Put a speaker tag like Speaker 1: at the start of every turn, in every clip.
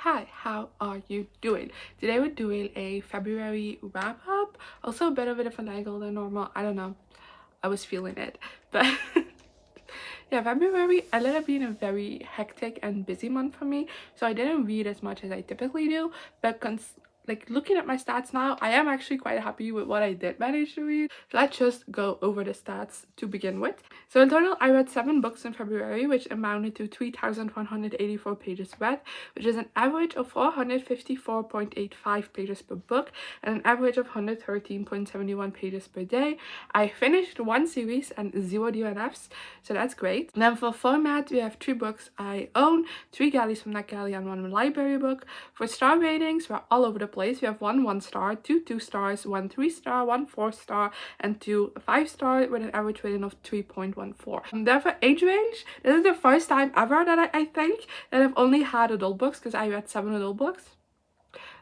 Speaker 1: Hi, how are you doing? Today we're doing a February wrap up. Also a bit of a different angle than normal. I don't know. I was feeling it. But yeah, February ended up being a very hectic and busy month for me. So I didn't read as much as I typically do. But like looking at my stats now, I am actually quite happy with what I did manage to read. So let's just go over the stats to begin with. So in total, I read 7 books in February, which amounted to 3,184 pages read, which is an average of 454.85 pages per book and an average of 113.71 pages per day. I finished 1 series and 0 DNFs, so that's great. And then for format, we have 3 books I own, 3 galleys from that galley and 1 library book. For star ratings, we're all over the place. We have 1 1-star, 2 2-stars, 1 3-star, 1 4-star, and 2 5-star with an average rating of 3.14. And then for age range, this is the first time ever that I think that I've only had adult books, because I read 7 adult books.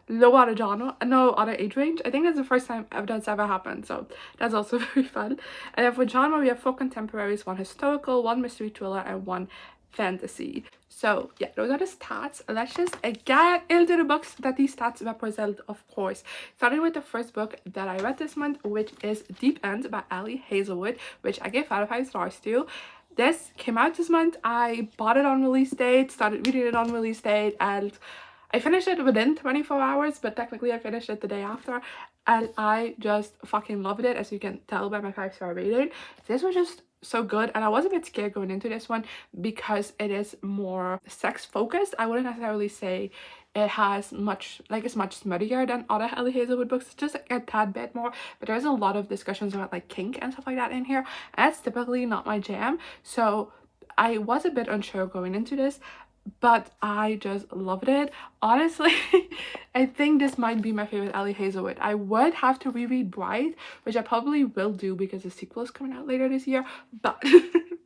Speaker 1: No other genre, no other age range. I think that's the first time that's ever happened, so that's also very fun. And then for genre, we have 4 contemporaries, 1 historical, 1 mystery thriller, and 1 fantasy. So yeah, those are the stats. Let's just get into the books that these stats represent, of course. Starting with the first book that I read this month, which is Deep End by Ali Hazelwood, which I gave 5 out of 5 stars to. This came out this month. I bought it on release date, started reading it on release date, and I finished it within 24 hours, but technically I finished it the day after, and I just fucking loved it, as you can tell by my 5-star rating. This was just so good, and I was a bit scared going into this one because it is more sex focused. I wouldn't necessarily say it has much, like, it's much smuttier than other Ali Hazelwood books. It's just a tad bit more, but there's a lot of discussions about like kink and stuff like that in here, and that's typically not my jam, so I was a bit unsure going into this, but I just loved it. Honestly, I think this might be my favorite Ali Hazelwood. I would have to reread Bride, which I probably will do because the sequel is coming out later this year, but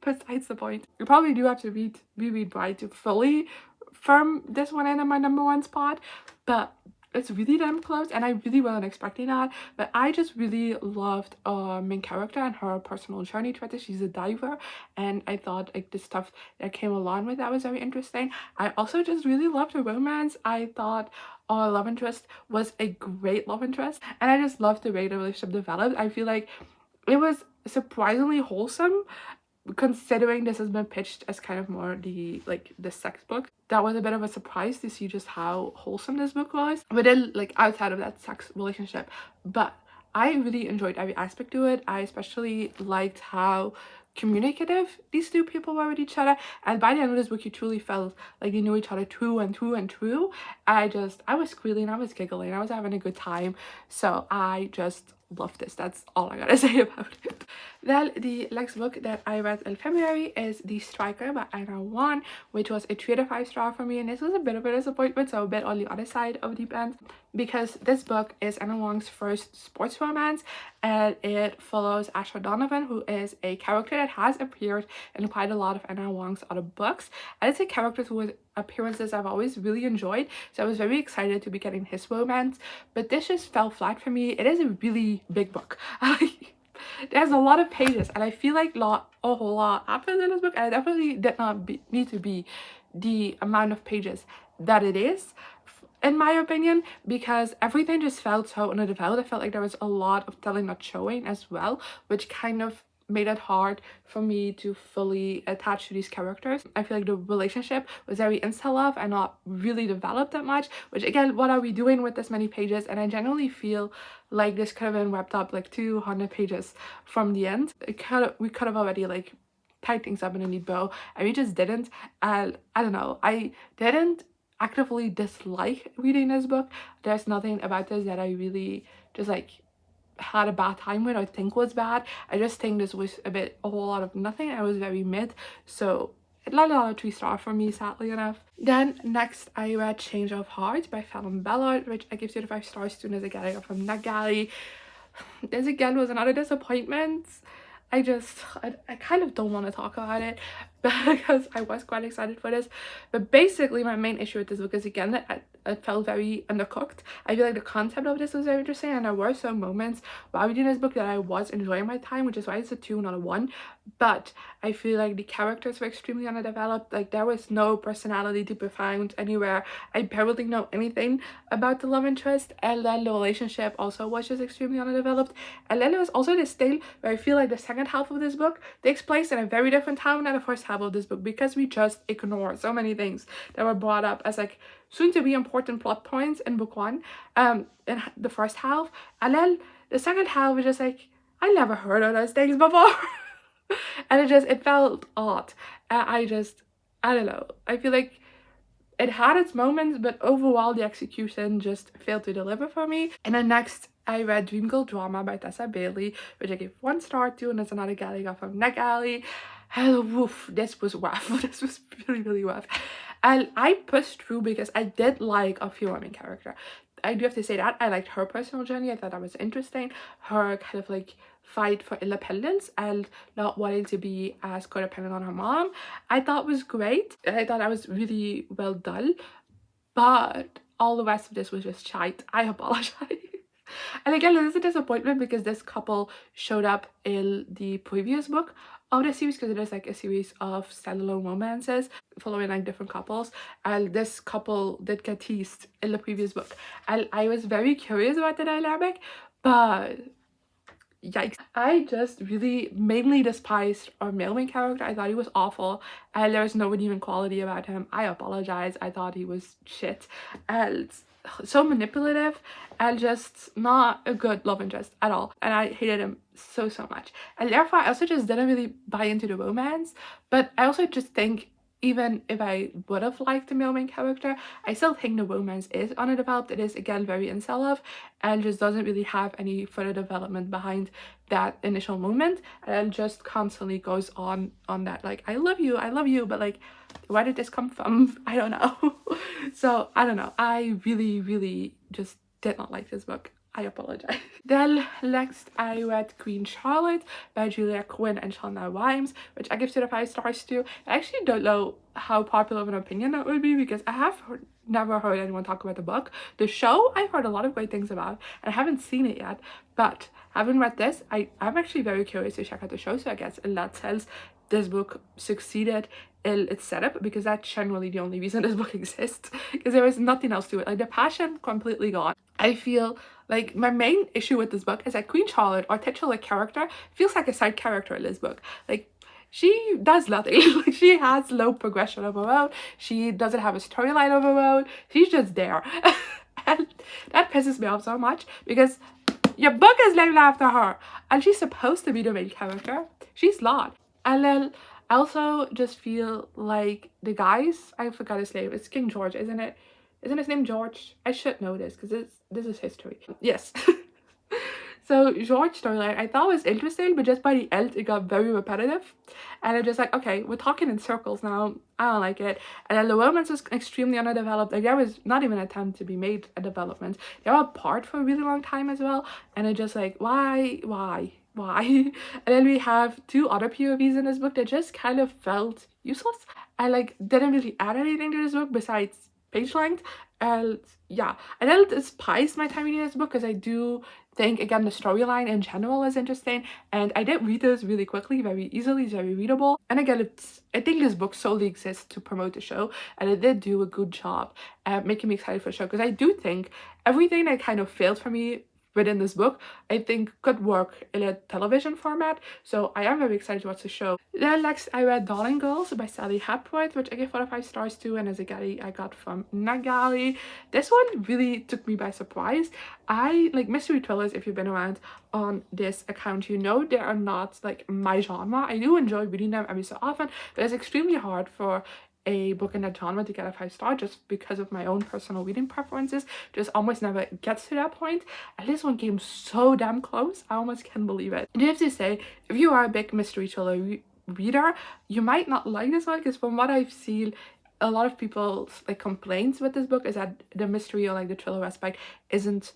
Speaker 1: besides the point, you probably do have to reread Bride to fully firm this one in my #1 spot, but it's really damn close, and I really wasn't expecting that. But I just really loved main character and her personal journey throughout this. She's a diver, and I thought like the stuff that came along with that was very interesting. I also just really loved the romance. I thought our love interest was a great love interest, and I just loved the way the relationship developed. I feel like it was surprisingly wholesome, considering this has been pitched as kind of more the sex book. That was a bit of a surprise to see just how wholesome this book was within, like, outside of that sex relationship. But I really enjoyed every aspect to it. I especially liked how communicative these 2 people were with each other, and by the end of this book you truly felt like they knew each other through and through and through. I was squealing, I was giggling, I was having a good time, so I just love this. That's all I gotta say about it. Then the next book that I read in February is The Striker by Ana Huang, which was a 3 out of 5 star for me, and this was a bit of a disappointment, so a bit on the other side of Deep End, because this book is Ana Huang's first sports romance, and it follows Asher Donovan, who is a character that has appeared in quite a lot of Ana Huang's other books, and it's a character whose appearances I've always really enjoyed, so I was very excited to be getting his romance. But this just fell flat for me. It is a really big book. There's a lot of pages, and I feel like a whole lot happens in this book, and it definitely did not need to be the amount of pages that it is, in my opinion, because everything just felt so underdeveloped. I felt like there was a lot of telling not showing as well, which kind of made it hard for me to fully attach to these characters. I feel like the relationship was very insta-love and not really developed that much, which again, what are we doing with this many pages? And I generally feel like this could have been wrapped up like 200 pages from the end. We could have already like tied things up in a neat bow, and we just didn't. And I don't know, I didn't actively dislike reading this book. There's nothing about this that I really just like had a bad time with or think was bad. I just think this was a whole lot of nothing. I was very mid, so it landed on a 3 star for me, sadly enough. Then next I read Change of Heart by Falon Ballard, which I give 2 out of 5 stars as soon as I got it from that galley. This again was another disappointment. I kind of don't want to talk about it, because I was quite excited for this. But basically my main issue with this book is again that it felt very undercooked. I feel like the concept of this was very interesting, and there were some moments while reading this book that I was enjoying my time, which is why it's a 2 not a 1. But I feel like the characters were extremely underdeveloped. Like there was no personality to be found anywhere. I barely know anything about the love interest, and then the relationship also was just extremely underdeveloped. And then there was also this thing where I feel like the second half of this book takes place in a very different time than the first half of this book, because we just ignore so many things that were brought up as like soon to be important plot points in book 1 in the first half, and then the second half was just like, I never heard of those things before. And it felt odd. I don't know, I feel like it had its moments, but overall the execution just failed to deliver for me. And then next I read Dream Girl Drama by Tessa Bailey, which I gave 1 star to, and it's another gal I got from Neck Alley. Woof, this was rough. This was really rough. And I pushed through because I did like a few main character. I do have to say that I liked her personal journey. I thought that was interesting. Her kind of like fight for independence and not wanting to be as codependent on her mom, I thought was great. I thought that was really well done. But all the rest of this was just shite. I apologize. And again, this is a disappointment because this couple showed up in the previous book of the series, because it is like a series of standalone romances following like different couples, and this couple did get teased in the previous book, and I was very curious about the dynamic, but yikes. I just really mainly despised our male main character. I thought he was awful, and there was no redeeming quality about him. I apologize. I thought he was shit and so manipulative and just not a good love interest at all, and I hated him so much. And therefore I also just didn't really buy into the romance. But I also just think even if I would have liked the male main character, I still think the romance is underdeveloped. It is again very incel-of and just doesn't really have any further development behind that initial moment, and just constantly goes on that like I love you, but like where did this come from? I don't know. So I don't know, I really just did not like this book. I apologize. Then next I read Queen Charlotte by Julia Quinn and Shonda Rhimes, which I give 2 to 5 stars to. I actually don't know how popular of an opinion that would be, because I have never heard anyone talk about the book. The show I've heard a lot of great things about, and I haven't seen it yet, but having read this, I'm actually very curious to check out the show. So I guess in that sense this book succeeded in its setup, because that's generally the only reason this book exists, because there is nothing else to it. Like the passion completely gone. I feel like my main issue with this book is that Queen Charlotte, our titular character, feels like a side character in this book. Like she does nothing. Like she has low progression of her own. She doesn't have a storyline of her own. She's just there. And that pisses me off so much, because your book is named after her and she's supposed to be the main character. She's not. And then I also just feel like the guys, I forgot his name, it's King George, isn't it? Isn't his name George? I should know this because this is history. Yes. So George's storyline I thought was interesting, but just by the end it got very repetitive, and I'm just like, okay, we're talking in circles now. I don't like it. And then the romance was extremely underdeveloped. Like there was not even an attempt to be made a development. They were apart for a really long time as well, and it's just like, why? And then we have 2 other POVs in this book that just kind of felt useless and like didn't really add anything to this book besides page length. And yeah, I don't despise my time reading this book, because I do think again the storyline in general is interesting, and I did read this really quickly, very easily. It's very readable, and again I think this book solely exists to promote the show, and it did do a good job at making me excited for the show, because I do think everything that kind of failed for me within this book I think could work in a television format. So I am very excited to watch the show. Then next I read Darling Girls by Sally Hepworth, which I gave 4 to 5 stars to, and as a galley I got from Nagali. This one really took me by surprise. I like mystery thrillers. If you've been around on this account, you know they are not like my genre. I do enjoy reading them every so often, but it's extremely hard for a book in that genre to get a 5-star, just because of my own personal reading preferences. Just almost never gets to that point, and this one came so damn close. I almost can't believe it. And I have to say, if you are a big mystery thriller reader, you might not like this one, because from what I've seen, a lot of people's like complaints with this book is that the mystery or like the thriller aspect isn't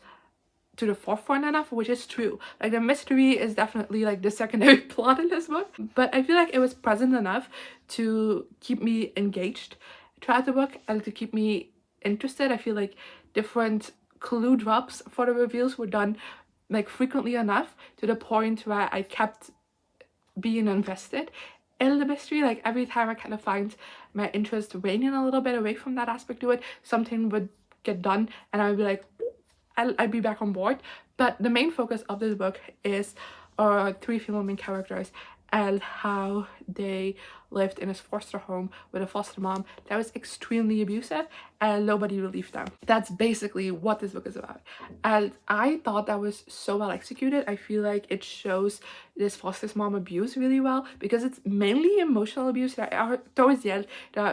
Speaker 1: to the forefront enough, which is true. Like the mystery is definitely like the secondary plot in this book, but I feel like it was present enough to keep me engaged throughout the book and to keep me interested. I feel like different clue drops for the reveals were done like frequently enough to the point where I kept being invested in the mystery. Like every time I kind of find my interest waning a little bit away from that aspect to it, something would get done and I would be like, I'd be back on board. But the main focus of this book is our three female main characters and how they lived in a foster home with a foster mom that was extremely abusive and nobody relieved them. That's basically what this book is about. And I thought that was so well executed. I feel like it shows this foster mom abuse really well because it's mainly emotional abuse. There are towards the end,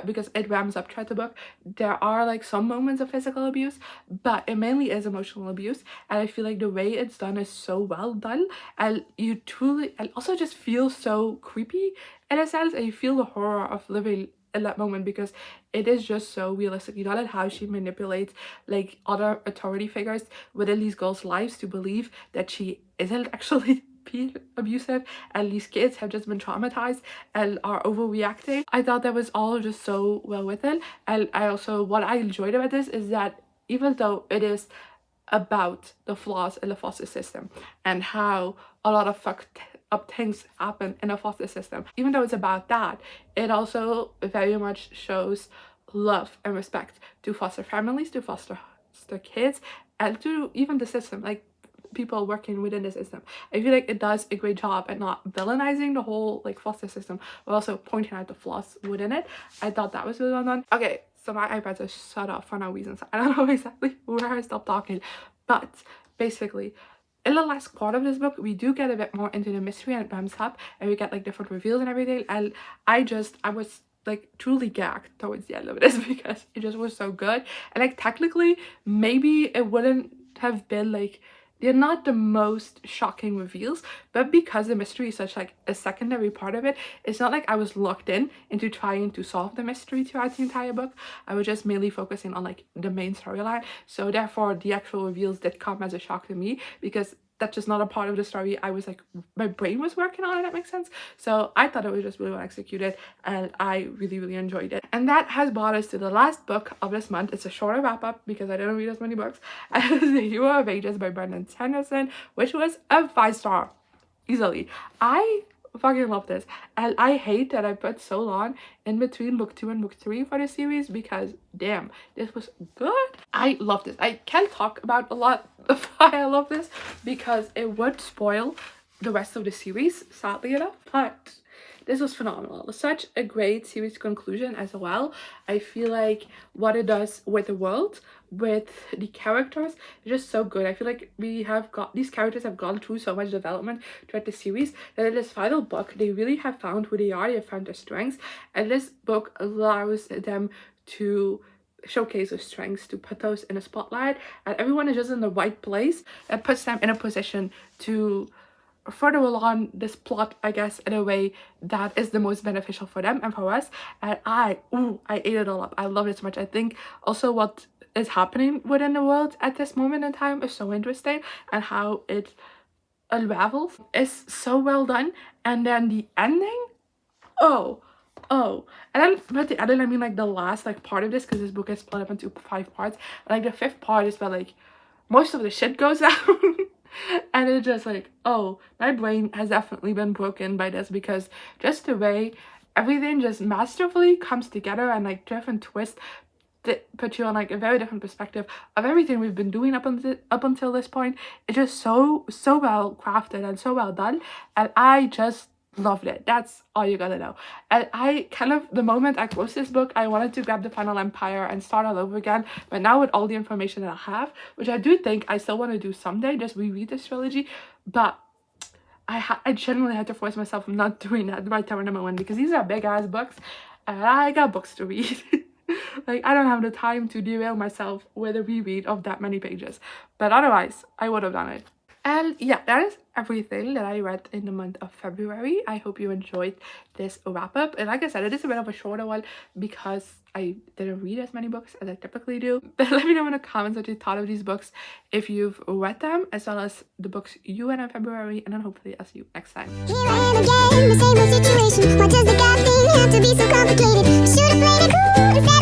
Speaker 1: because it ramps up throughout the book, there are like some moments of physical abuse, but it mainly is emotional abuse. And I feel like the way it's done is so well done, and you truly, and also just feel so creepy in a sense, and you feel the horror of living in that moment because it is just so realistically done, and how she manipulates like other authority figures within these girls' lives to believe that she isn't actually being abusive and these kids have just been traumatized and are overreacting. I thought that was all just so well written. And I also, what I enjoyed about this is that even though it is about the flaws in the foster system and how a lot of fucked up things happen in a foster system, even though it's about that, it also very much shows love and respect to foster families, to foster kids, and to even the system, like people working within the system. I feel like it does a great job at not villainizing the whole like foster system, but also pointing out the flaws within it. I thought that was really well done. Okay, so my iPad just shut off for no reason, so I don't know exactly where I stopped talking, but basically in the last part of this book we do get a bit more into the mystery and it ramps up and we get like different reveals and everything, and I was like truly gagged towards the end of this because it just was so good. And like technically maybe it wouldn't have been like, they're not the most shocking reveals, but because the mystery is such like a secondary part of it, it's not like I was locked in into trying to solve the mystery throughout the entire book. I was just mainly focusing on like the main storyline, so therefore the actual reveals did come as a shock to me because that's just not a part of the story I was like, my brain was working on, if that makes sense. So I thought it was just really well executed and I really enjoyed it. And that has brought us to the last book of this month. It's a shorter wrap up because I didn't read as many books. And The Hero of Ages by Brandon Sanderson, which was a 5-star easily. I fucking love this, and I hate that I put so long in between book 2 and book 3 for the series because damn, this was good. I love this. I can't talk about a lot of why I love this because it would spoil the rest of the series, sadly enough, but this was phenomenal. It was such a great series conclusion as well. I feel like what it does with the world, with the characters, is just so good. I feel like these characters have gone through so much development throughout the series that in this final book they really have found who they are, they have found their strengths, and this book allows them to showcase those strengths, to put those in a spotlight, and everyone is just in the right place. It puts them in a position to further along this plot, I guess, in a way that is the most beneficial for them and for us. And I ate it all up. I love it so much. I think also what is happening within the world at this moment in time is so interesting, and how it unravels is so well done. And then the ending, oh, and then with the ending I mean like the last like part of this, because this book is split up into 5 parts, and like the 5th part is where like most of the shit goes down. And it's just like, oh, my brain has definitely been broken by this, because just the way everything just masterfully comes together and like different twists that put you on like a very different perspective of everything we've been doing up until this point. It's just so well crafted and so well done, and I just loved it. That's all you gotta know. And I kind of, the moment I closed this book, I wanted to grab the Final Empire and start all over again, but now with all the information that I have, which I do think I still want to do someday, just reread this trilogy, but I genuinely had to force myself from not doing that right time in the moment, because these are big ass books and I got books to read. Like, I don't have the time to derail myself with a reread of that many pages, but otherwise I would have done it. And yeah, that is everything that I read in the month of February. I hope you enjoyed this wrap up. And like I said, it is a bit of a shorter one because I didn't read as many books as I typically do. But let me know in the comments what you thought of these books, if you've read them, as well as the books you read in February. And then hopefully I'll see you next time.
Speaker 2: Here I am again, the same old situation. Why does the God thing have to be so complicated? Should've played it cool.